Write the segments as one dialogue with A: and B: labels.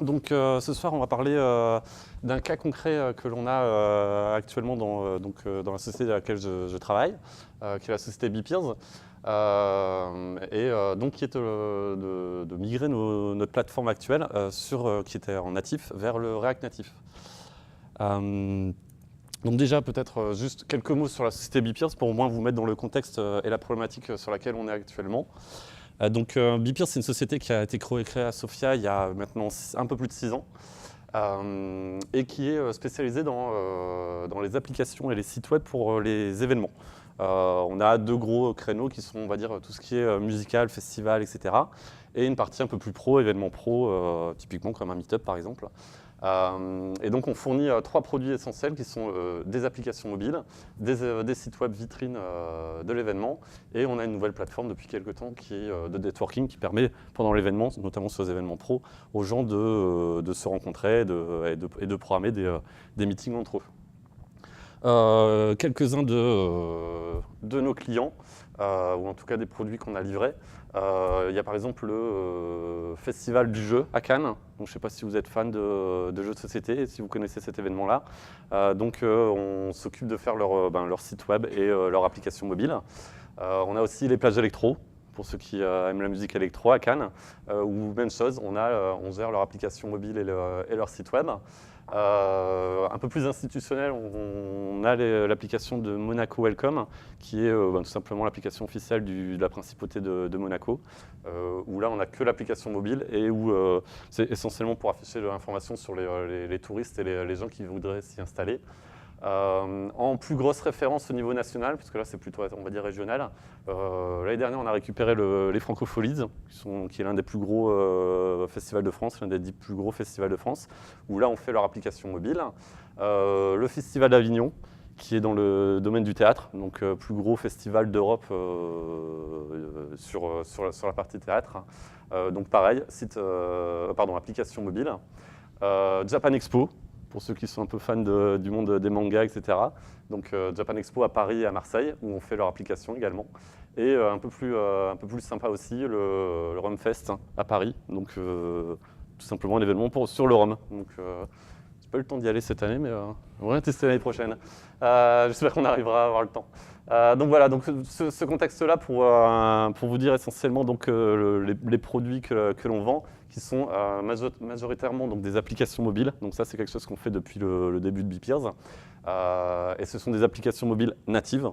A: Donc ce soir, on va parler d'un cas concret que l'on a actuellement dans la société dans laquelle je travaille, qui est la société Bepeers, donc qui est de migrer notre plateforme actuelle qui était en natif vers le React Natif. Donc déjà, peut-être juste quelques mots sur la société Bepeers pour au moins vous mettre dans le contexte et la problématique sur laquelle on est actuellement. Bepeers, c'est une société qui a été créée à Sofia il y a maintenant un peu plus de 6 ans et qui est spécialisée dans les applications et les sites web pour les événements. On a 2 gros créneaux qui sont, on va dire, tout ce qui est musical, festival, etc. Et une partie un peu plus pro, événements pro, typiquement comme un meet-up par exemple. Et donc on fournit 3 produits essentiels qui sont des applications mobiles, des sites web vitrines de l'événement, et on a une nouvelle plateforme depuis quelques temps qui est de networking qui permet pendant l'événement, notamment sur les événements pro, aux gens de se rencontrer et de programmer des meetings entre eux. Quelques-uns de nos clients, ou en tout cas des produits qu'on a livrés. Il y a par exemple le Festival du jeu à Cannes. Donc, je ne sais pas si vous êtes fan de jeux de société et si vous connaissez cet événement-là. On s'occupe de faire leur site web et leur application mobile. On a aussi les plages électro, pour ceux qui aiment la musique électro à Cannes, où même chose, on gère leur application mobile et leur site web. Un peu plus institutionnel, on a l'application de Monaco Welcome, qui est tout simplement l'application officielle de la principauté de Monaco, où là on n'a que l'application mobile et où c'est essentiellement pour afficher de l'information sur les touristes et les gens qui voudraient s'y installer. En plus grosse référence au niveau national, puisque là c'est plutôt, on va dire, régional. L'année dernière, on a récupéré les Francopholies, qui est l'un des plus gros festivals de France, l'un des 10 plus gros festivals de France, où là on fait leur application mobile. Le Festival d'Avignon, qui est dans le domaine du théâtre, donc plus gros festival d'Europe sur la partie théâtre. Donc pareil, application mobile. Japan Expo, pour ceux qui sont un peu fans du monde des mangas, etc. Donc Japan Expo à Paris et à Marseille, où on fait leur application également. Et un peu plus sympa aussi, le Rumfest à Paris, donc tout simplement un événement sur le rhum. Donc j'ai pas eu le temps d'y aller cette année, mais on va tester l'année prochaine. J'espère qu'on arrivera à avoir le temps. Donc voilà, donc ce contexte-là pour vous dire essentiellement donc, les produits que l'on vend, qui sont majoritairement donc, des applications mobiles. Donc ça, c'est quelque chose qu'on fait depuis le début de Bepeers. Et ce sont des applications mobiles natives.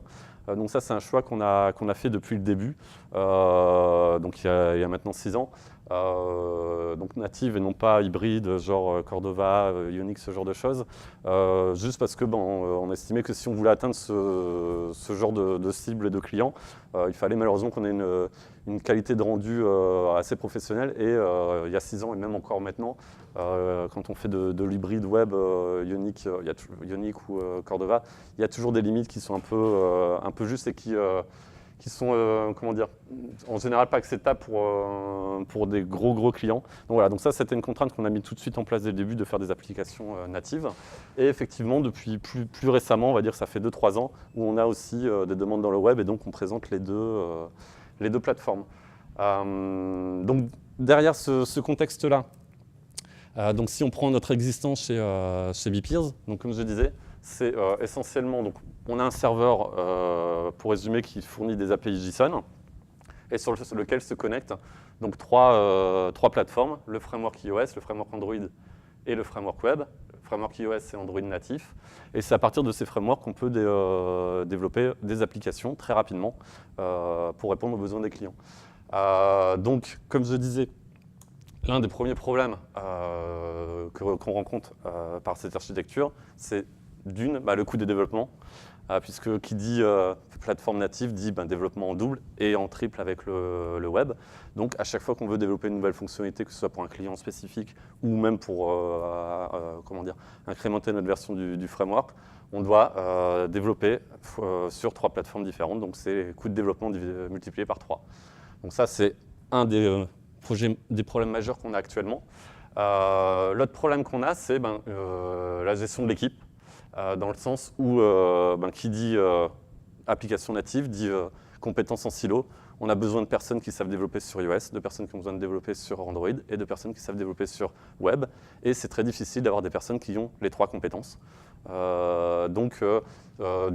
A: Donc ça, c'est un choix qu'on a fait depuis le début, donc il y a maintenant 6 ans. Donc native et non pas hybride, genre Cordova, Ionic, ce genre de choses. Juste parce que on estimait que si on voulait atteindre ce genre de cible et de clients, il fallait malheureusement qu'on ait une qualité de rendu assez professionnelle. Et il y a 6 ans et même encore maintenant, quand on fait de l'hybride web Ionic, Ionic ou Cordova, il y a toujours des limites qui sont un peu justes et qui sont, comment dire, en général pas acceptables pour des gros clients. Donc voilà, donc ça c'était une contrainte qu'on a mis tout de suite en place dès le début, de faire des applications natives. Et effectivement, depuis plus récemment, on va dire que ça fait 2-3 ans, où on a aussi des demandes dans le web et donc on présente les deux plateformes. Donc derrière ce contexte-là, donc si on prend notre existence chez Bepeers, donc comme je disais, c'est essentiellement, donc on a un serveur, pour résumer, qui fournit des API JSON et sur lequel se connectent donc trois plateformes, le framework iOS, le framework Android et le framework web. Le framework iOS et Android natif. Et c'est à partir de ces frameworks qu'on peut développer des applications très rapidement pour répondre aux besoins des clients. Donc, comme je disais, l'un des premiers problèmes qu'on rencontre par cette architecture, c'est le coût des développements, puisque qui dit plateforme native dit développement en double et en triple avec le web. Donc à chaque fois qu'on veut développer une nouvelle fonctionnalité, que ce soit pour un client spécifique ou même pour incrémenter notre version du framework, on doit développer sur 3 plateformes différentes. Donc c'est coût de développement multiplié par 3. Donc ça, c'est un des problèmes majeurs qu'on a actuellement. L'autre problème qu'on a, c'est la gestion de l'équipe, dans le sens où qui dit application native dit compétences en silo. On a besoin de personnes qui savent développer sur iOS, de personnes qui ont besoin de développer sur Android et de personnes qui savent développer sur web. Et c'est très difficile d'avoir des personnes qui ont les 3 compétences. Du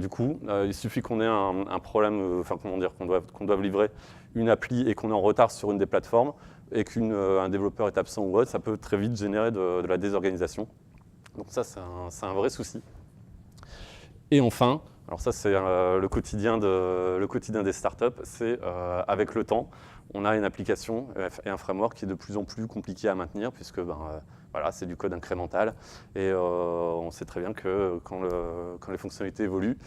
A: coup, il suffit qu'on ait un problème, comment dire, qu'on doive livrer une appli et qu'on est en retard sur une des plateformes et qu'un développeur est absent ou autre, ça peut très vite générer de la désorganisation. Donc ça, c'est un vrai souci. Et enfin, alors ça c'est le quotidien des startups, c'est avec le temps, on a une application et un framework qui est de plus en plus compliqué à maintenir puisque voilà, c'est du code incrémental et on sait très bien que quand les fonctionnalités évoluent,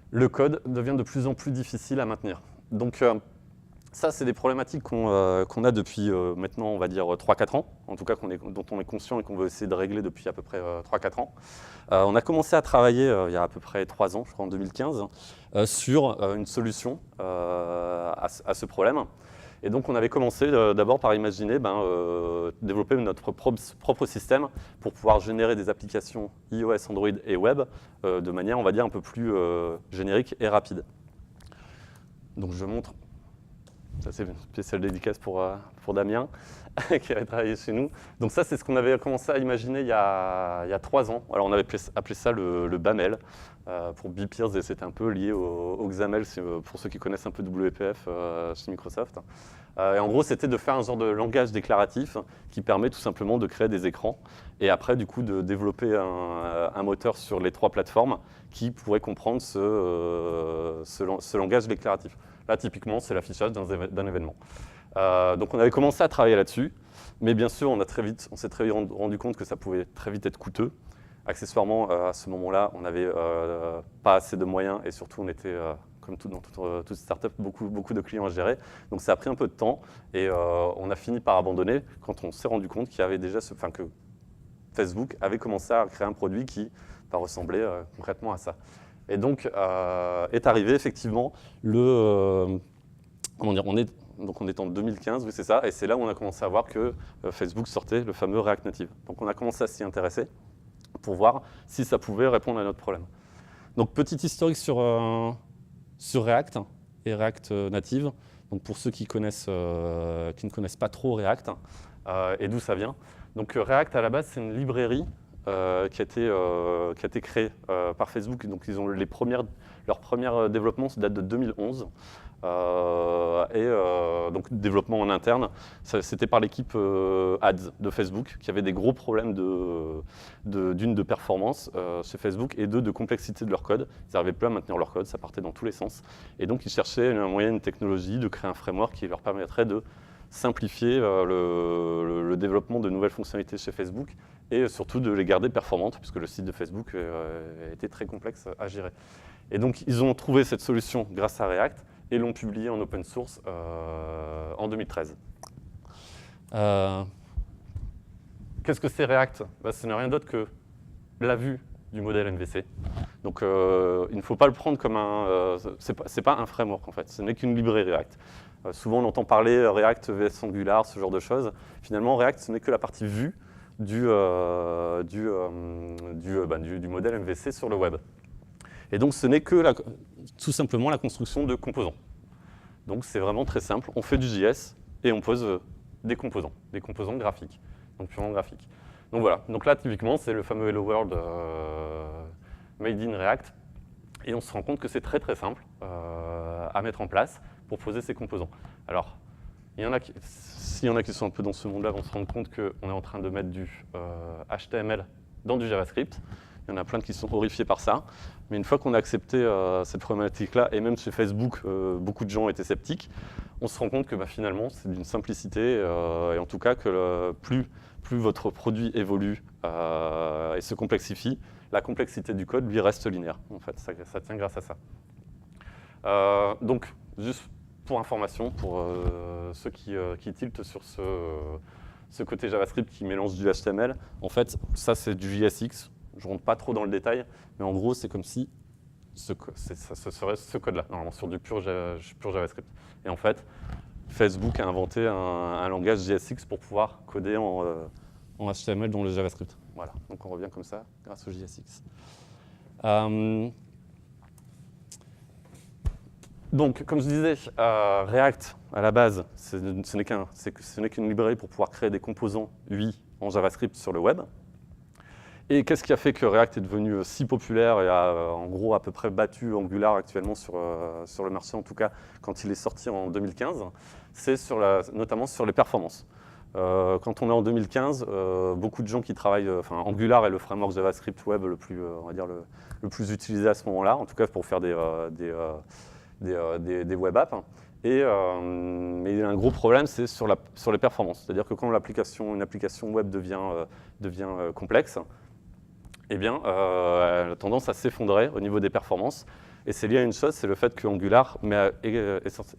A: le code devient de plus en plus difficile à maintenir. Donc ça, c'est des problématiques qu'on a depuis maintenant, on va dire, 3-4 ans, en tout cas dont on est conscient et qu'on veut essayer de régler depuis à peu près 3-4 ans. On a commencé à travailler il y a à peu près 3 ans, je crois en 2015, sur une solution à ce problème. Et donc on avait commencé d'abord par imaginer développer notre propre système pour pouvoir générer des applications iOS, Android et web de manière, on va dire, un peu plus générique et rapide. Donc je montre. Ça, c'est une spéciale dédicace pour Damien, qui avait travaillé chez nous. Donc ça, c'est ce qu'on avait commencé à imaginer il y a 3 ans. Alors, on avait appelé ça le BAML, pour Bpeers, et c'était un peu lié au XAML, pour ceux qui connaissent un peu WPF chez Microsoft. Et en gros, c'était de faire un genre de langage déclaratif qui permet tout simplement de créer des écrans, et après, du coup, de développer un moteur sur les 3 plateformes qui pourrait comprendre ce langage déclaratif. Là, typiquement, c'est l'affichage d'un événement. Donc, on avait commencé à travailler là-dessus, mais bien sûr, on s'est très vite rendu compte que ça pouvait très vite être coûteux. Accessoirement, à ce moment-là, on n'avait pas assez de moyens et surtout, on était, comme dans toute startup, beaucoup de clients à gérer. Donc, ça a pris un peu de temps et on a fini par abandonner quand on s'est rendu compte qu'il y avait déjà que Facebook avait commencé à créer un produit qui ressemblait concrètement à ça. Et donc, est arrivé effectivement on est en 2015, oui c'est ça, et c'est là où on a commencé à voir que Facebook sortait le fameux React Native. Donc on a commencé à s'y intéresser pour voir si ça pouvait répondre à notre problème. Donc petit historique sur React et React Native. Donc pour ceux qui ne connaissent pas trop React et d'où ça vient. Donc React à la base c'est une librairie qui a été créée par Facebook. Donc ils ont leur premier développement date de 2011. Donc développement en interne, c'était par l'équipe Ads de Facebook qui avait des gros problèmes de performance chez Facebook et de complexité de leur code. Ils n'arrivaient plus à maintenir leur code, ça partait dans tous les sens. Et donc ils cherchaient un moyen, une technologie, de créer un framework qui leur permettrait de simplifier le développement de nouvelles fonctionnalités chez Facebook et surtout de les garder performantes puisque le site de Facebook était très complexe à gérer. Et donc ils ont trouvé cette solution grâce à React et l'ont publié en open source en 2013. Qu'est-ce que c'est React ? Ce n'est rien d'autre que la vue du modèle MVC. Donc il ne faut pas le prendre comme c'est pas un framework en fait, ce n'est qu'une librairie React. Souvent on entend parler React vs Angular, ce genre de choses. Finalement React ce n'est que la partie vue du modèle MVC sur le web. Et donc ce n'est que tout simplement la construction de composants. Donc c'est vraiment très simple, on fait du JS et on pose des composants graphiques, donc purement graphiques. Donc voilà, donc là typiquement c'est le fameux Hello World made in React et on se rend compte que c'est très très simple à mettre en place pour poser ces composants. Alors, s'il y en a qui sont un peu dans ce monde-là, vont se rendre compte qu'on est en train de mettre du HTML dans du JavaScript. Il y en a plein qui sont horrifiés par ça. Mais une fois qu'on a accepté cette problématique-là, et même chez Facebook, beaucoup de gens étaient sceptiques, on se rend compte que finalement, c'est d'une simplicité, et en tout cas que plus votre produit évolue et se complexifie, la complexité du code, lui, reste linéaire. En fait, ça tient grâce à ça. Donc, juste pour information, pour ceux qui tiltent sur ce côté JavaScript qui mélange du HTML, en fait, ça, c'est du JSX. Je ne rentre pas trop dans le détail, mais en gros, c'est comme si ce serait ce code-là, normalement, sur du pur JavaScript. Et en fait, Facebook a inventé un langage JSX pour pouvoir coder en HTML dans le JavaScript. Voilà, donc on revient comme ça grâce au JSX. Donc, comme je disais, React, à la base, ce n'est qu'une librairie pour pouvoir créer des composants UI en JavaScript sur le web. Et qu'est-ce qui a fait que React est devenu si populaire et a en gros à peu près battu Angular actuellement sur le marché, en tout cas quand il est sorti en 2015, c'est notamment sur les performances. Quand on est en 2015, beaucoup de gens qui travaillent, Angular est le framework JavaScript web le plus, on va dire le plus utilisé à ce moment-là, en tout cas pour faire des web apps. Mais il y a un gros problème, c'est sur les performances. C'est-à-dire que quand une application web devient complexe, eh bien, elle a tendance à s'effondrer au niveau des performances. Et c'est lié à une chose, c'est le fait que Angular met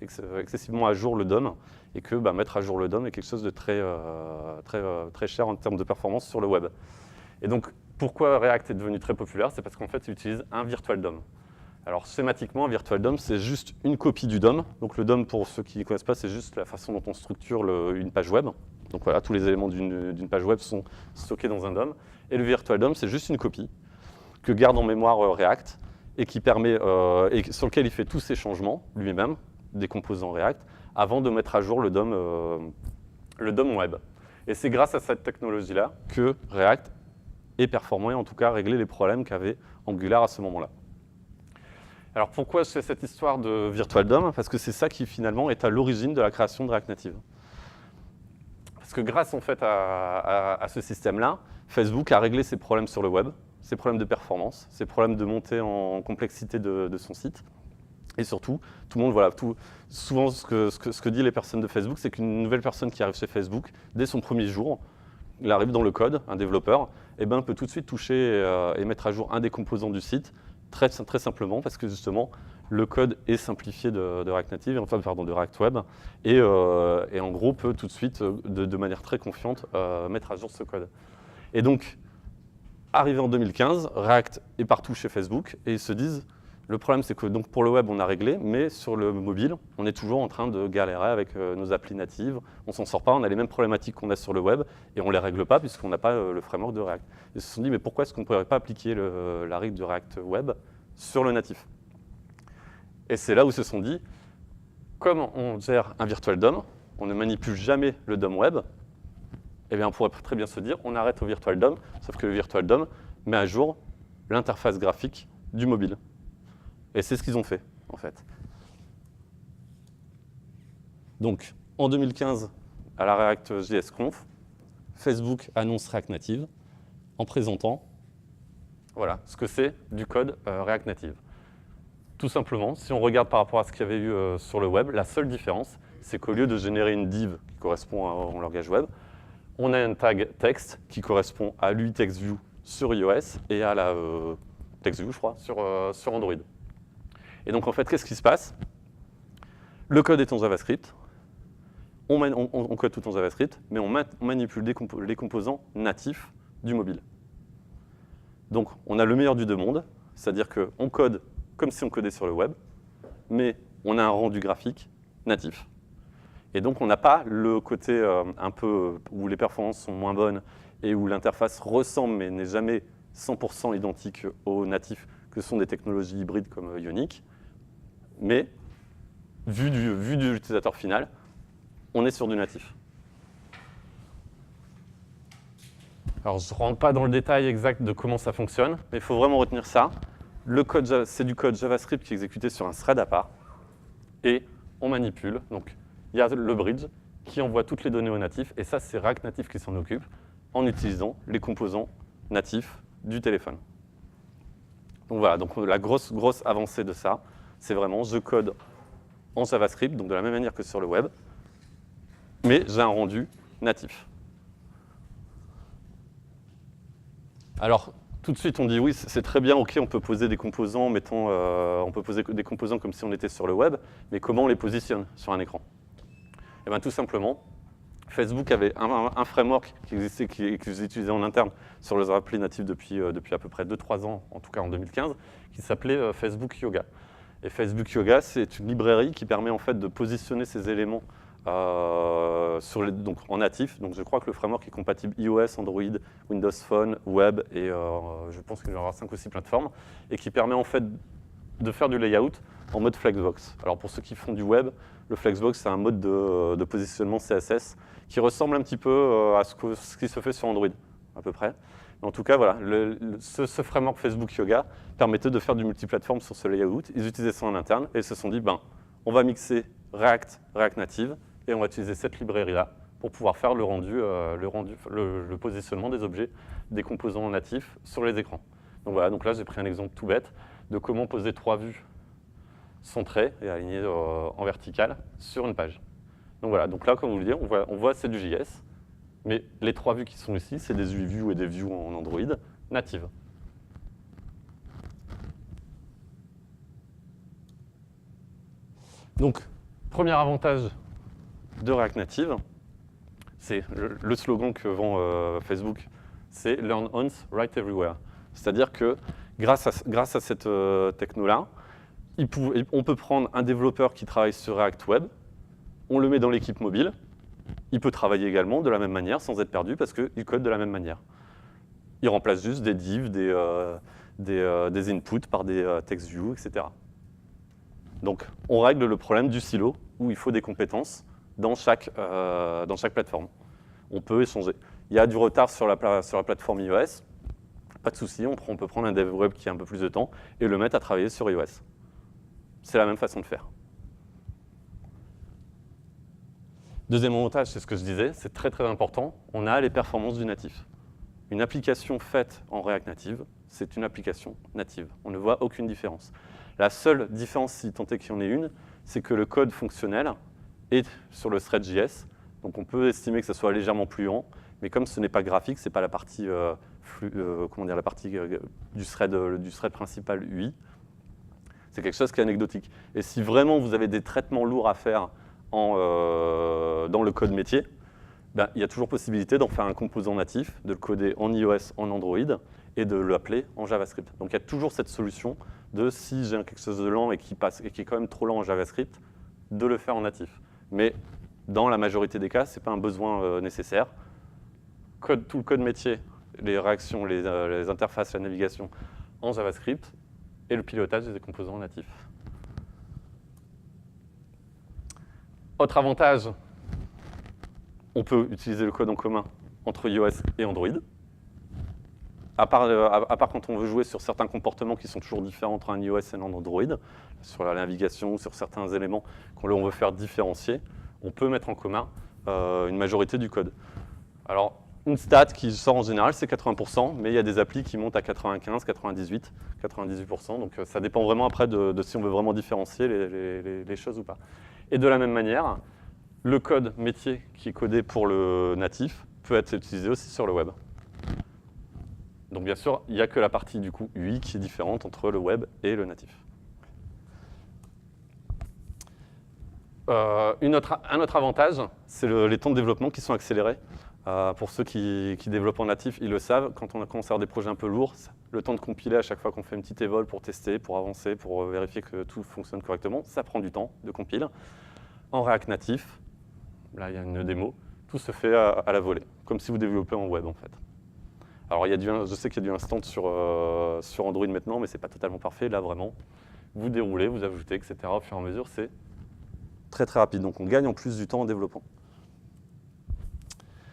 A: excessivement à jour le DOM, et que mettre à jour le DOM est quelque chose de très cher en termes de performance sur le web. Et donc, pourquoi React est devenu très populaire? C'est parce qu'en fait, il utilise un virtual DOM. Alors, schématiquement, un virtual DOM, c'est juste une copie du DOM. Donc, le DOM, pour ceux qui ne connaissent pas, c'est juste la façon dont on structure une page web. Donc voilà, tous les éléments d'une page web sont stockés dans un DOM. Et le virtual DOM, c'est juste une copie que garde en mémoire React et qui permet, sur lequel il fait tous ses changements lui-même, des composants React, avant de mettre à jour le DOM web. Et c'est grâce à cette technologie-là que React est performant et en tout cas régler les problèmes qu'avait Angular à ce moment-là. Alors pourquoi je fais cette histoire de Virtual DOM? Parce que c'est ça qui finalement est à l'origine de la création de React Native. Parce que grâce en fait à ce système-là, Facebook a réglé ses problèmes sur le web, ses problèmes de performance, ses problèmes de montée en complexité de son site. Et surtout, tout le monde, voilà, souvent ce que disent les personnes de Facebook, c'est qu'une nouvelle personne qui arrive chez Facebook, dès son premier jour, il arrive dans le code, un développeur, et peut tout de suite toucher et mettre à jour un des composants du site, très simplement, parce que justement, le code est simplifié de React Native, de React Web, et en gros peut tout de suite, de manière très confiante, mettre à jour ce code. Et donc, arrivé en 2015, React est partout chez Facebook, et ils se disent, le problème c'est que donc, pour le web on a réglé, mais sur le mobile, on est toujours en train de galérer avec nos applis natives, on s'en sort pas, on a les mêmes problématiques qu'on a sur le web, et on ne les règle pas puisqu'on n'a pas le framework de React. Ils se sont dit, mais pourquoi est-ce qu'on ne pourrait pas appliquer la règle de React Web sur le natif? Et c'est là où ils se sont dit, comme on gère un virtual DOM, on ne manipule jamais le DOM web, eh bien on pourrait très bien se dire, on arrête au virtual DOM, sauf que le virtual DOM met à jour l'interface graphique du mobile. Et c'est ce qu'ils ont fait, en fait. Donc, en 2015, à la React.js Conf, Facebook annonce React Native en présentant voilà, ce que c'est du code React Native. Tout simplement, si on regarde par rapport à ce qu'il y avait eu sur le web, la seule différence, c'est qu'au lieu de générer une div qui correspond au langage web, on a un tag texte qui correspond à l'UI TextView sur iOS et à la TextView, je crois, sur Android. Et donc, en fait, qu'est-ce qui se passe? Le code est en JavaScript, on code tout en JavaScript, mais on manipule les composants natifs du mobile. Donc, on a le meilleur du deux mondes, c'est-à-dire qu'on code comme si on codait sur le web, mais on a un rendu graphique natif. Et donc, on n'a pas le côté un peu où les performances sont moins bonnes et où l'interface ressemble, mais n'est jamais 100% identique aux natifs, que sont des technologies hybrides comme Ionic. Mais, vu de l'utilisateur final, on est sur du natif. Alors, je ne rentre pas dans le détail exact de comment ça fonctionne, mais il faut vraiment retenir ça. Le code, c'est du code JavaScript qui est exécuté sur un thread à part, et on manipule. Donc, il y a le bridge qui envoie toutes les données au natif, et ça, c'est React Native qui s'en occupe, en utilisant les composants natifs du téléphone. Donc voilà, donc la grosse avancée de ça, c'est vraiment, je code en JavaScript, donc de la même manière que sur le web, mais j'ai un rendu natif. Alors, tout de suite, on dit oui, c'est très bien, ok, on peut poser des composants, on peut poser des composants comme si on était sur le web, mais comment on les positionne sur un écran? Eh bien, tout simplement, Facebook avait un framework qui existait, qu'ils utilisaient en interne sur leurs applis natives depuis à peu près 2-3 ans, en tout cas en 2015, qui s'appelait Facebook Yoga. Et Facebook Yoga, c'est une librairie qui permet en fait de positionner ces éléments donc en natif. Donc je crois que le framework est compatible iOS, Android, Windows Phone, Web et je pense qu'il y aura 5 ou 6 plateformes, et qui permet en fait de faire du layout en mode Flexbox. Alors pour ceux qui font du web, le Flexbox, c'est un mode de positionnement CSS qui ressemble un petit peu à ce qui se fait sur Android, à peu près. Mais en tout cas, voilà, ce framework Facebook Yoga permettait de faire du multiplateforme sur ce layout. Ils utilisaient ça en interne et ils se sont dit, ben, on va mixer React, React Native, et on va utiliser cette librairie-là pour pouvoir faire le positionnement des objets, des composants natifs sur les écrans. Donc voilà, donc là j'ai pris un exemple tout bête de comment poser 3 vues centrées et alignées en verticale sur une page. Donc voilà, donc là comme vous le dites, on voit c'est du JS, mais les 3 vues qui sont ici, c'est des UI-views et des views en Android natives. Donc, premier avantage de React Native, c'est le slogan que vend Facebook, c'est « Learn once, write everywhere ». C'est-à-dire que grâce à cette techno-là, on peut prendre un développeur qui travaille sur React Web, on le met dans l'équipe mobile, il peut travailler également de la même manière sans être perdu parce qu'il code de la même manière. Il remplace juste des divs, des inputs par des text views, etc. Donc, on règle le problème du silo où il faut des compétences dans chaque plateforme. On peut échanger. Il y a du retard sur la plateforme iOS, pas de souci, on peut prendre un dev web qui a un peu plus de temps et le mettre à travailler sur iOS. C'est la même façon de faire. Deuxième avantage, c'est ce que je disais, c'est très très important, on a les performances du natif. Une application faite en React Native, c'est une application native. On ne voit aucune différence. La seule différence, si tant est qu'il y en ait une, c'est que le code fonctionnel est sur le thread.js. Donc on peut estimer que ça soit légèrement plus lent, mais comme ce n'est pas graphique, ce n'est pas la partie, la partie du thread principal UI, c'est quelque chose qui est anecdotique. Et si vraiment vous avez des traitements lourds à faire dans le code métier, ben, il y a toujours possibilité d'en faire un composant natif, de le coder en iOS, en Android, et de l'appeler en JavaScript. Donc il y a toujours cette solution de, si j'ai quelque chose de lent et qui est quand même trop lent en JavaScript, de le faire en natif. Mais dans la majorité des cas, ce n'est pas un besoin nécessaire. Tout le code métier, les réactions, les interfaces, la navigation en JavaScript, et le pilotage des composants natifs. Autre avantage, on peut utiliser le code en commun entre iOS et Android. À part quand on veut jouer sur certains comportements qui sont toujours différents entre un iOS et un Android, sur la navigation, sur certains éléments qu'on veut faire différencier, on peut mettre en commun une majorité du code. Alors, une stat qui sort en général, c'est 80%, mais il y a des applis qui montent à 95, 98, 98%. Donc ça dépend vraiment après de si on veut vraiment différencier les choses ou pas. Et de la même manière, le code métier qui est codé pour le natif peut être utilisé aussi sur le web. Donc bien sûr, il n'y a que la partie du coup UI qui est différente entre le web et le natif. Un autre avantage, c'est les temps de développement qui sont accélérés. Pour ceux qui développent en natif, ils le savent, quand on commence à avoir des projets un peu lourds, le temps de compiler à chaque fois qu'on fait une petite évol pour tester, pour avancer, pour vérifier que tout fonctionne correctement, ça prend du temps de compile. En React Natif, là il y a une démo, tout se fait à la volée, comme si vous développez en web en fait. Alors je sais qu'il y a du instant sur Android maintenant, mais ce n'est pas totalement parfait. Là vraiment, vous déroulez, vous ajoutez, etc. Au fur et à mesure, c'est très très rapide. Donc on gagne en plus du temps en développant.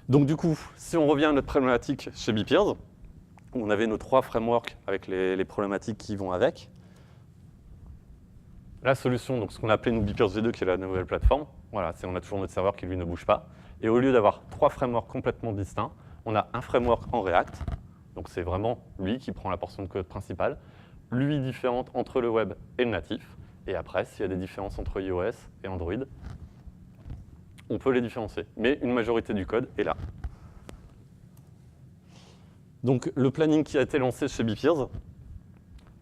A: Donc du coup, si on revient à notre problématique chez Beepeers, on avait nos 3 frameworks avec les problématiques qui vont avec. La solution, donc ce qu'on a appelé nous Beepeers V2, qui est la nouvelle plateforme, voilà, on a toujours notre serveur qui lui ne bouge pas. Et au lieu d'avoir 3 frameworks complètement distincts, on a un framework en React, donc c'est vraiment lui qui prend la portion de code principale, l'UI différente entre le web et le natif, et après, s'il y a des différences entre iOS et Android, on peut les différencier, mais une majorité du code est là. Donc le planning qui a été lancé chez Beepeers,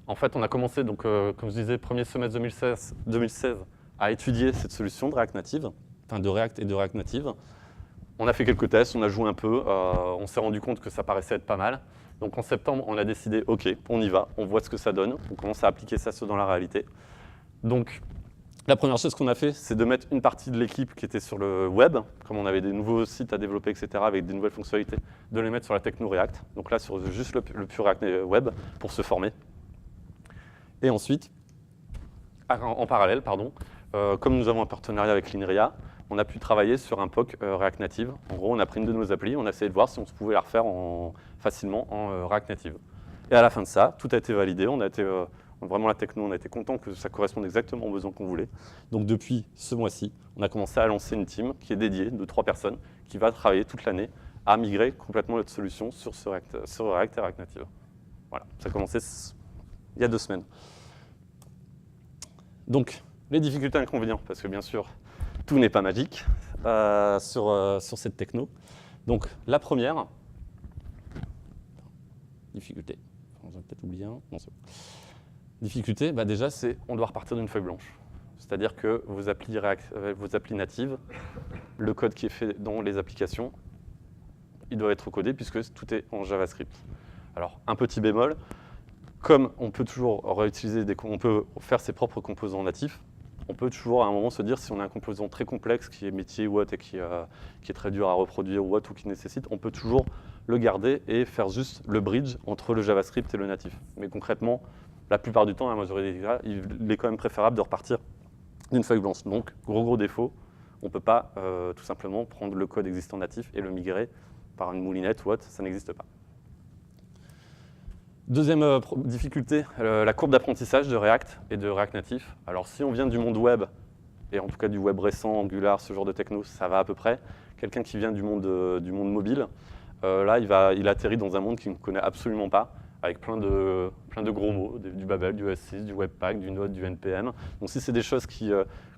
A: en fait on a commencé, donc, comme je disais, premier semestre 2016 à étudier cette solution de React Native, enfin de React et de React Native. On a fait quelques tests, on a joué un peu, on s'est rendu compte que ça paraissait être pas mal. Donc en septembre, on a décidé, ok, on y va, on voit ce que ça donne, on commence à appliquer ça dans la réalité. Donc la première chose qu'on a fait, c'est de mettre une partie de l'équipe qui était sur le web, comme on avait des nouveaux sites à développer, etc., avec des nouvelles fonctionnalités, de les mettre sur la techno React. Donc là, sur juste le pur React Web, pour se former. Et ensuite, en parallèle, pardon, comme nous avons un partenariat avec l'INRIA, on a pu travailler sur un POC React Native. En gros, on a pris une de nos applis, on a essayé de voir si on pouvait la refaire facilement en React Native. Et à la fin de ça, tout a été validé, on a été vraiment la techno, on a été content que ça corresponde exactement aux besoins qu'on voulait. Donc depuis ce mois-ci, on a commencé à lancer une team qui est dédiée de 3 personnes qui va travailler toute l'année à migrer complètement notre solution sur React et React Native. Voilà, ça a commencé il y a 2 semaines. Donc, les difficultés et inconvénients, parce que bien sûr, tout n'est pas magique sur cette techno. Donc, la première, difficulté, j'en ai peut-être oublié un, non, c'est bon. Difficulté, déjà, c'est on doit repartir d'une feuille blanche. C'est-à-dire que vos applis natives, le code qui est fait dans les applications, il doit être codé puisque tout est en JavaScript. Alors, un petit bémol, comme on peut toujours réutiliser on peut faire ses propres composants natifs, on peut toujours à un moment se dire si on a un composant très complexe qui est métier ou autre et qui est très dur à reproduire ou autre ou qui nécessite, on peut toujours le garder et faire juste le bridge entre le JavaScript et le natif. Mais concrètement, la plupart du temps, la majorité des cas, il est quand même préférable de repartir d'une feuille blanche. Donc, gros défaut, on ne peut pas tout simplement prendre le code existant natif et le migrer par une moulinette ou autre, ça n'existe pas. Deuxième difficulté, la courbe d'apprentissage de React et de React Native. Alors si on vient du monde web, et en tout cas du web récent, Angular, ce genre de techno, ça va à peu près. Quelqu'un qui vient du monde mobile, là il atterrit dans un monde qu'il ne connaît absolument pas, avec plein de gros mots, du Babel, du S6, du Webpack, du Node, du NPM. Donc si c'est des choses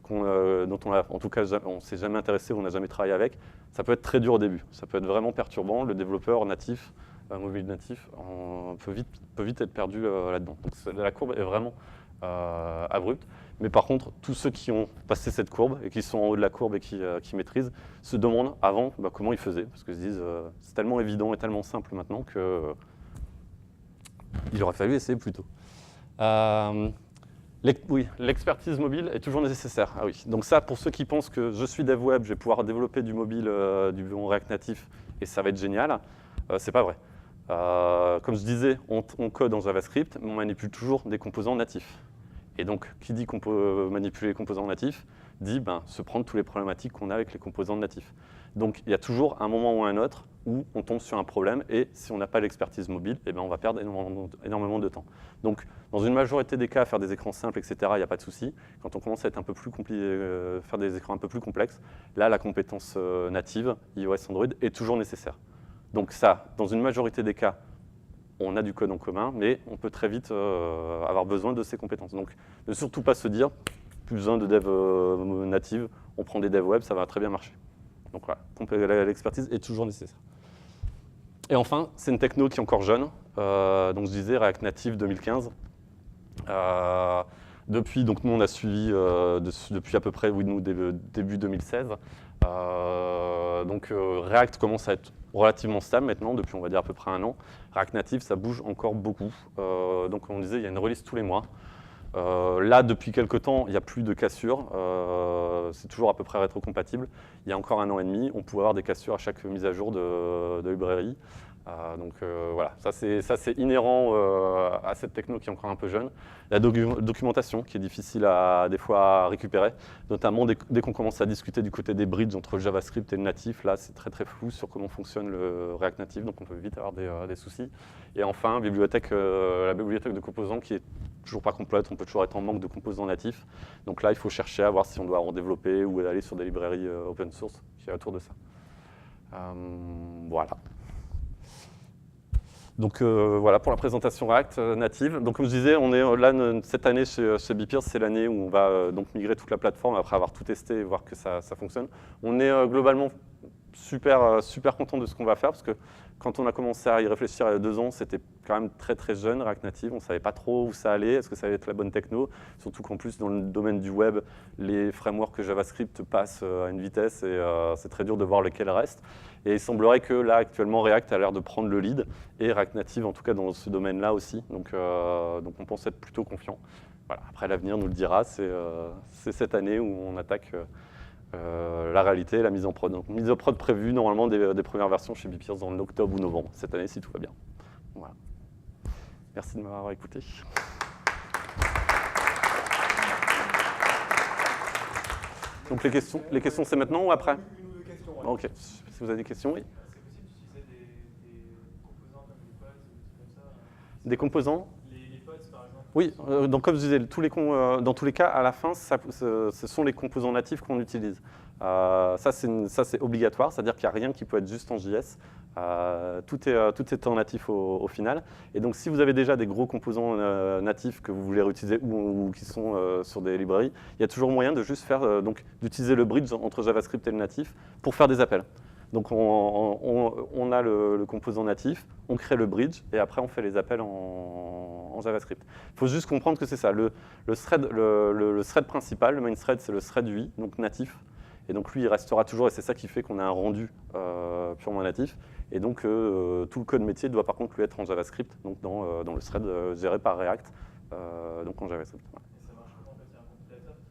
A: dont en tout cas on ne s'est jamais intéressé ou on n'a jamais travaillé avec, ça peut être très dur au début. Ça peut être vraiment perturbant. Le développeur natif, mobile natif, peut vite être perdu là-dedans. Donc la courbe est vraiment abrupte. Mais par contre, tous ceux qui ont passé cette courbe et qui sont en haut de la courbe et qui maîtrisent, se demandent avant comment ils faisaient. Parce qu'ils se disent c'est tellement évident et tellement simple maintenant que il aurait fallu essayer plus tôt. Oui, l'expertise mobile est toujours nécessaire. Ah oui. Donc ça, pour ceux qui pensent que je suis dev web, je vais pouvoir développer du mobile, du React natif et ça va être génial, c'est pas vrai. Comme je disais, on code en JavaScript, mais on manipule toujours des composants natifs. Et donc, qui dit qu'on peut manipuler les composants natifs, dit se prendre toutes les problématiques qu'on a avec les composants natifs. Donc, il y a toujours un moment ou un autre où on tombe sur un problème, et si on n'a pas l'expertise mobile, on va perdre énormément de temps. Donc, dans une majorité des cas, faire des écrans simples, etc., il n'y a pas de souci. Quand on commence à être un peu plus faire des écrans un peu plus complexes, là, la compétence native, iOS, Android, est toujours nécessaire. Donc ça, dans une majorité des cas, on a du code en commun, mais on peut très vite avoir besoin de ces compétences. Donc, ne surtout pas se dire, plus besoin de dev native, on prend des dev web, ça va très bien marcher. Donc voilà, l'expertise est toujours nécessaire. Et enfin, c'est une techno qui est encore jeune. Donc je disais React Native 2015. Depuis, donc nous on a suivi depuis à peu près début 2016. React commence à être relativement stable maintenant, depuis on va dire à peu près 1 an. React Native, ça bouge encore beaucoup. Donc on disait, il y a une release tous les mois. Là, depuis quelques temps, il n'y a plus de cassures. C'est toujours à peu près rétrocompatible. Il y a encore 1 an et demi, on pouvait avoir des cassures à chaque mise à jour de librairie. Voilà, ça c'est inhérent à cette techno qui est encore un peu jeune. La documentation qui est difficile des fois à récupérer, notamment dès qu'on commence à discuter du côté des bridges entre le JavaScript et le natif, là c'est très flou sur comment fonctionne le React Native, donc on peut vite avoir des soucis. Et enfin, la bibliothèque de composants qui est toujours pas complète, on peut toujours être en manque de composants natifs. Donc là, il faut chercher à voir si on doit en développer ou aller sur des librairies open source qui est autour de ça. Voilà. Donc voilà pour la présentation React native. Donc comme je disais, on est là cette année chez Bpeers, c'est l'année où on va donc migrer toute la plateforme après avoir tout testé et voir que ça fonctionne. On est globalement super content de ce qu'on va faire parce que quand on a commencé à y réfléchir il y a 2 ans, c'était quand même très jeune React Native. On ne savait pas trop où ça allait, est-ce que ça allait être la bonne techno. Surtout qu'en plus dans le domaine du web, les frameworks JavaScript passent à une vitesse et c'est très dur de voir lequel reste. Et il semblerait que là, actuellement, React a l'air de prendre le lead, et React Native, en tout cas dans ce domaine-là aussi. Donc on pense être plutôt confiant. Voilà. Après, l'avenir nous le dira, c'est cette année où on attaque la réalité, la mise en prod. Donc mise en prod prévue, normalement, des premières versions chez Bpeers en octobre ou novembre, cette année, si tout va bien. Voilà. Merci de m'avoir écouté. Donc les questions c'est maintenant ou après?
B: Une ou deux questions. Ouais.
A: Ok, si vous avez des questions, oui.
B: C'est possible d'utiliser des composants comme des pods, des trucs comme ça.
A: Des composants?
B: Les pods, par exemple.
A: Oui, donc comme je disais, dans tous les cas, à la fin, ce sont les composants natifs qu'on utilise. Ça, c'est obligatoire, c'est-à-dire qu'il n'y a rien qui peut être juste en JS. Tout est en natif au final. Et donc, si vous avez déjà des gros composants natifs que vous voulez réutiliser ou qui sont sur des librairies, il y a toujours moyen de juste faire, d'utiliser le bridge entre JavaScript et le natif pour faire des appels. Donc on a le composant natif, on crée le bridge et après on fait les appels en JavaScript. Il faut juste comprendre que c'est ça. Le thread principal, le main thread, c'est le thread UI, donc natif. Et donc lui, il restera toujours, et c'est ça qui fait qu'on a un rendu purement natif. Et donc tout le code métier doit par contre lui être en JavaScript, donc dans le thread géré par React, donc en JavaScript. Ouais.
B: Et ça marche comment en fait? Il y a un compilateur qui.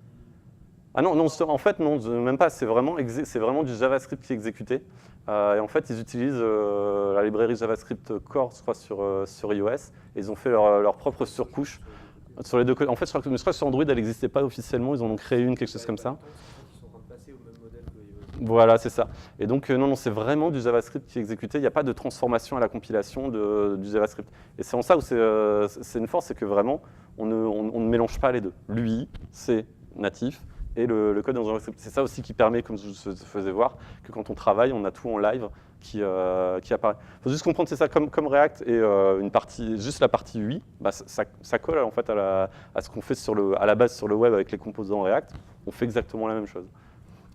A: Ah non, en fait, non, même pas. C'est vraiment du JavaScript qui est exécuté. Et en fait, ils utilisent la librairie JavaScript Core, je crois, sur iOS. Et ils ont fait leur propre surcouche sur les deux côtés. En fait, je crois que sur Android, elle n'existait pas officiellement. Ils en ont créé une, quelque chose comme ça.
C: Ils sont en train de passer au même modèle que iOS.
A: Voilà, c'est ça. Et donc, non, c'est vraiment du JavaScript qui est exécuté. Il n'y a pas de transformation à la compilation du JavaScript. Et c'est en ça où c'est une force, c'est que vraiment, on ne mélange pas les deux. L'UI, c'est natif. Et le code dans JavaScript. C'est ça aussi qui permet, comme je vous faisais voir, que quand on travaille, on a tout en live qui apparaît. Il faut juste comprendre, c'est ça, comme React et juste la partie UI, bah, ça colle en fait à ce qu'on fait à la base sur le web avec les composants React. On fait exactement la même chose.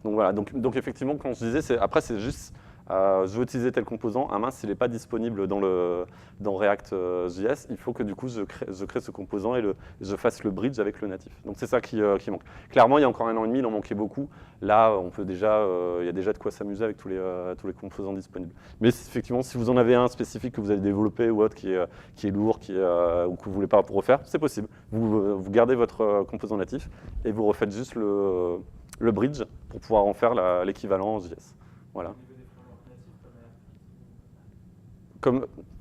A: Donc voilà, donc effectivement, quand je disais, après c'est juste, je veux utiliser tel composant, ah mince, il n'est pas disponible dans React.js, il faut que du coup je crée ce composant et je fasse le bridge avec le natif. Donc c'est ça qui manque. Clairement, il y a encore 1 an et demi, il en manquait beaucoup. Là, il y a déjà de quoi s'amuser avec tous les composants disponibles. Mais effectivement, si vous en avez un spécifique que vous avez développé ou autre qui est lourd, ou que vous ne voulez pas refaire, c'est possible. Vous gardez votre composant natif et vous refaites juste le bridge pour pouvoir en faire l'équivalent en JS. Voilà.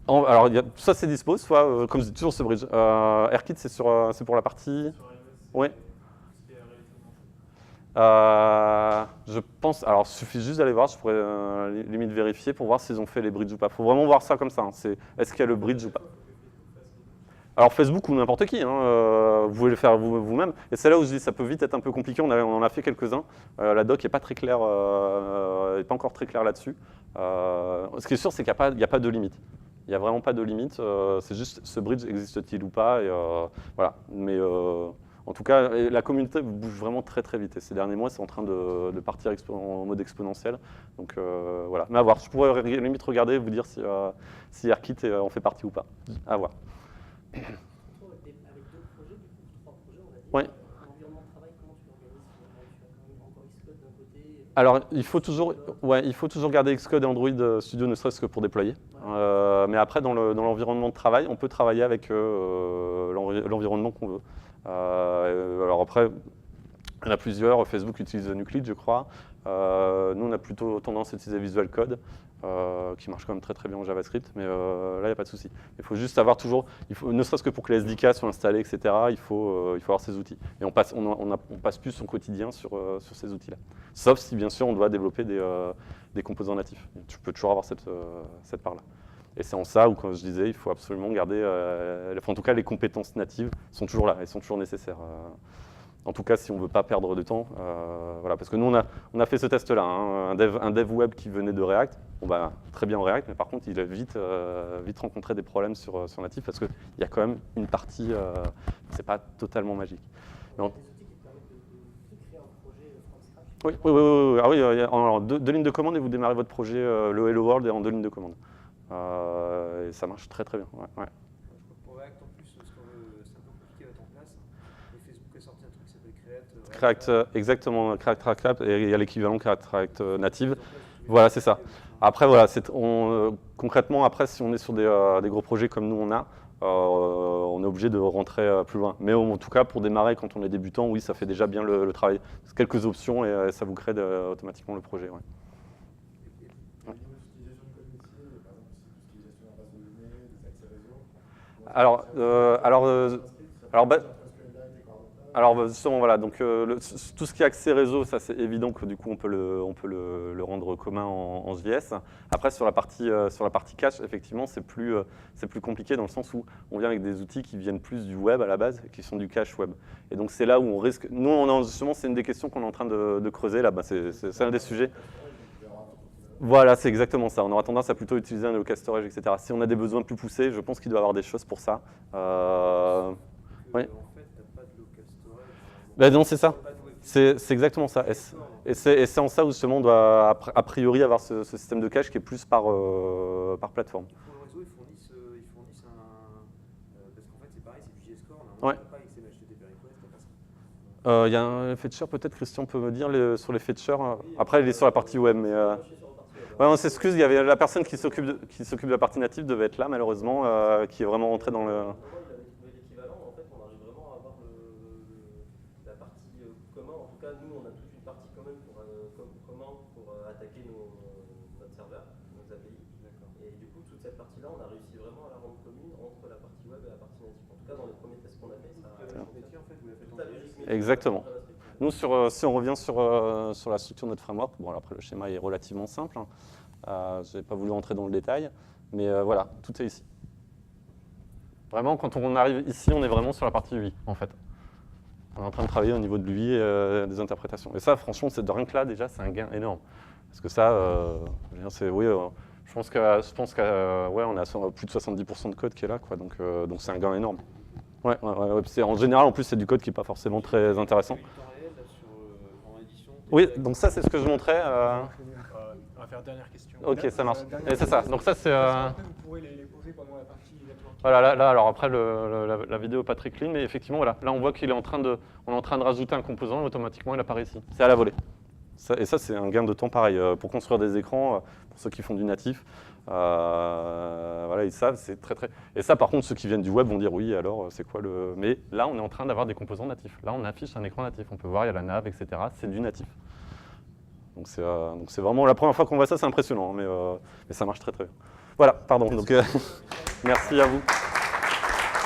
A: Alors, soit c'est dispo, soit, comme je dis, toujours ce bridge. AirKit, c'est pour la partie. Oui. Je pense. Alors, il suffit juste d'aller voir. Je pourrais limite vérifier pour voir s'ils ont fait les bridges ou pas. Il faut vraiment voir ça comme ça. Hein. Est-ce qu'il y a le bridge ou pas? Alors Facebook ou n'importe qui, hein, vous pouvez le faire vous-même. Et c'est là où je dis ça peut vite être un peu compliqué, on en a fait quelques-uns. La doc n'est pas très claire, n'est pas encore très claire là-dessus. Ce qui est sûr, c'est qu'il n'y a pas de limite. Il n'y a vraiment pas de limite, c'est juste ce bridge existe-t-il ou pas. Et, voilà. Mais en tout cas, la communauté bouge vraiment très très vite. Et ces derniers mois, c'est en train de partir en mode exponentiel. Donc voilà. Mais à voir, je pourrais limite regarder et vous dire si AirKit en fait partie ou pas. À voir.
C: Avec 2 projets, du coup, 3 projets, on va dire.
A: Ouais.
C: L'environnement de travail, comment tu l'organises? Tu as quand même encore Xcode d'un côté.
A: Alors, il faut toujours garder Xcode et Android Studio, ne serait-ce que pour déployer. Ouais. Mais après, dans l'environnement de travail, on peut travailler avec l'environnement qu'on veut. Alors après, il y en a plusieurs. Facebook utilise Nuclid, je crois. Nous, on a plutôt tendance à utiliser Visual Code, qui marche quand même très très bien en JavaScript, mais là, il n'y a pas de souci. Il faut juste avoir toujours, ne serait-ce que pour que les SDK soient installés, etc., il faut avoir ces outils. Et on passe plus son quotidien sur ces outils-là. Sauf si, bien sûr, on doit développer des composants natifs. Tu peux toujours avoir cette part-là. Et c'est en ça où, comme je disais, il faut absolument garder, en tout cas, les compétences natives sont toujours là, elles sont toujours nécessaires. En tout cas, si on ne veut pas perdre de temps, voilà, parce que nous, on a fait ce test-là, hein, un dev web qui venait de React, bon, bah, très bien en React, mais par contre, il a vite rencontré des problèmes sur Native, parce qu'il y a quand même une partie, c'est pas totalement magique.
C: Mais des outils qui te permettent de créer un projet from scratch.
A: Oui. Ah oui, alors, deux lignes de commande et vous démarrez votre projet, le Hello World, est en 2 lignes de commande. Et ça marche très très bien. Ouais.
C: Je crois que pour React, en plus, c'est un peu compliqué à mettre en place. Et Facebook a sorti un truc qui s'appelle
A: Create. Exactement, Create, et il y a l'équivalent Create Native. Voilà, c'est ça. Après, voilà, concrètement, après, si on est sur des gros projets comme nous on est obligé de rentrer plus loin. Mais en tout cas, pour démarrer, quand on est débutant, oui, ça fait déjà bien le travail. C'est quelques options et ça vous crée automatiquement le projet. Ouais. Alors, Alors justement, voilà, donc tout ce qui est accès réseau, ça c'est évident que du coup on peut le rendre commun en JS. Après sur la partie cache, effectivement, c'est plus compliqué dans le sens où on vient avec des outils qui viennent plus du web à la base, qui sont du cache web. Et donc c'est là où on risque. Nous, justement, c'est une des questions qu'on est en train de creuser là. C'est un des sujets. Voilà, c'est exactement ça. On aura tendance à plutôt utiliser un local storage, etc. Si on a des besoins plus poussés, je pense qu'il doit y avoir des choses pour ça. Oui.
C: En fait, t'as pas de local storage.
A: Ben non, c'est ça.
C: Pas de web.
A: C'est exactement ça. Et c'est en ça où justement on doit a priori avoir ce système de cache qui est plus par plateforme.
C: Pour le réseau, ils fournissent un. Parce qu'en fait, c'est pareil, c'est du JSCore. Normalement,
A: Ouais.
C: t'as pas avec HTTP request, t'as pas ça.
A: Il y a un feature, peut-être Christian peut me dire sur les features. Après, il est sur la partie web, mais ouais, on s'excuse. Il y avait la personne qui s'occupe de la partie native devait être là malheureusement, qui est vraiment rentrée dans le.
D: Comment il avait trouvé l'équivalent, en fait, on arrive vraiment à avoir la partie commun. En tout cas, nous, on a toute une partie commune pour attaquer notre serveur, nos API. Et du coup, toute cette partie-là, on a réussi vraiment à la rendre commune entre la partie web et la partie native. En tout cas, dans les premiers tests qu'on a fait, ça a
C: Métier, en fait, vous l'avez fait
D: tout à fait.
A: Exactement. Nous, si on revient sur la structure de notre framework, bon, alors après le schéma est relativement simple. Je n'ai pas voulu entrer dans le détail, mais voilà, tout est ici. Vraiment, quand on arrive ici, on est vraiment sur la partie UI, en fait. On est en train de travailler au niveau de l'UI et des interprétations. Et ça, franchement, c'est de rien que là, déjà, c'est un gain énorme. Parce que ça, c'est, oui, je pense ouais, on a plus de 70% de code qui est là, quoi. Donc c'est un gain énorme. Ouais. En général, en plus, c'est du code qui n'est pas forcément très intéressant.
C: temps réel, là, en édition.
A: Oui, donc ça, c'est ce que je montrais.
B: On va faire dernière question.
A: Ok, ça marche. Et c'est ça. Donc ça, c'est.
B: Après, vous pourrez les poser pendant la partie network.
A: Voilà, là, alors après, la vidéo n'est pas très clean, mais effectivement, voilà. Là, on voit qu'on est en train de rajouter un composant et automatiquement, il apparaît ici. C'est à la volée. Et ça, c'est un gain de temps pareil. Pour construire des écrans, pour ceux qui font du natif, voilà, ils savent, c'est très. Et ça, par contre, ceux qui viennent du web vont dire oui, alors, c'est quoi le. Mais là, on est en train d'avoir des composants natifs. Là, on affiche un écran natif. On peut voir, il y a la nav, etc. C'est du natif. Donc c'est vraiment la première fois qu'on voit ça, c'est impressionnant, mais ça marche très très bien. Voilà, pardon. Donc merci à vous.